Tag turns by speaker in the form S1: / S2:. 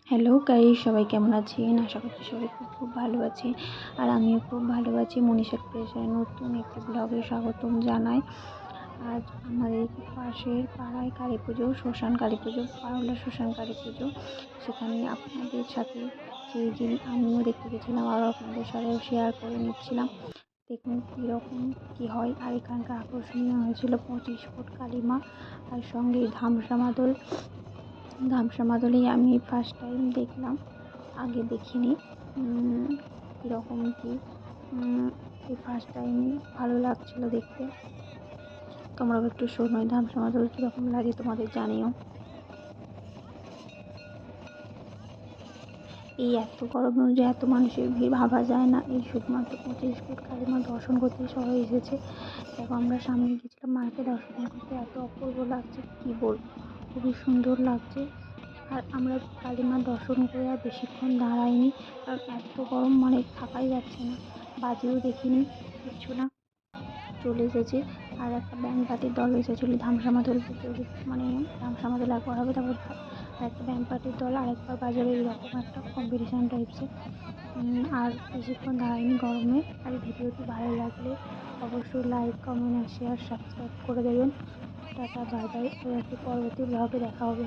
S1: Hello guys, সবাই কেমন আছেন? আশা করছি সবাই খুব খুব ভালো আছে। আর আমিও খুব ভালো আছি। মনীষা ক্রিয়েশনের নতুন একটি ব্লগে স্বাগতম জানাই। আজ আমাদের পাশের পাড়ায় কালী পুজো, শ্মশান কালী পুজো, পারুলা শ্মশান কালী পুজো। সেখানে আপনাদের সাথে সেই দিন আমিও দেখতে গেছিলাম, আরও আপনাদের সাথেও শেয়ার করে নিচ্ছিলাম। দেখুন কীরকম কী হয়। আর এখানকার আকর্ষণীয় হয়েছিল 25 ফুট কালীমা, আর সঙ্গে ধামসা মাদল। ধামসা মাদলেই আমি ফার্স্ট টাইম দেখলাম, আগে দেখিনি। কীরকম কী এই ফার্স্ট টাইম ভালো লাগছিলো দেখতে। তোমরাও একটু শোনো ধামসা মাদল কীরকম লাগে, তোমাদের জানিও। এই এত গরমেও যে এত মানুষের ভিড় ভাবা যায় না। এই শুধুমাত্র 25 ফুট কালীমা দর্শন করতেই সবাই এসেছে। দেখো আমরা সামনে গেছিলাম মাকে দর্শন করতে, এত অপূর্ব লাগছে কী বলবো, খুবই সুন্দর লাগছে। আর আমরা কালীমার দর্শন করে আর বেশিক্ষণ দাঁড়াইনি, কারণ এত গরম মানে থাকাই যাচ্ছে না। বাজিও দেখিনি, কিচ্ছু না, চলে এসেছি। আর একটা ব্যান্ড পার্টির দল এসেছিলো ধামসা মাদল প্রতিযোগিতা, মানে ধামসা মাদল একবার হবে তারপর আর একটা ব্যান্ড পার্টির দল আরেকবার বাজাবে, এইরকম একটা কম্পিটিশান টাইপসের। আর বেশিক্ষণ দাঁড়াইনি গরমে। আর ভিডিওটি ভালো লাগলে অবশ্যই লাইক, কমেন্ট আর শেয়ার, সাবস্ক্রাইব করে দেবেন। Tata, bye bye. একটি পরবর্তী ব্লগে দেখা হবে।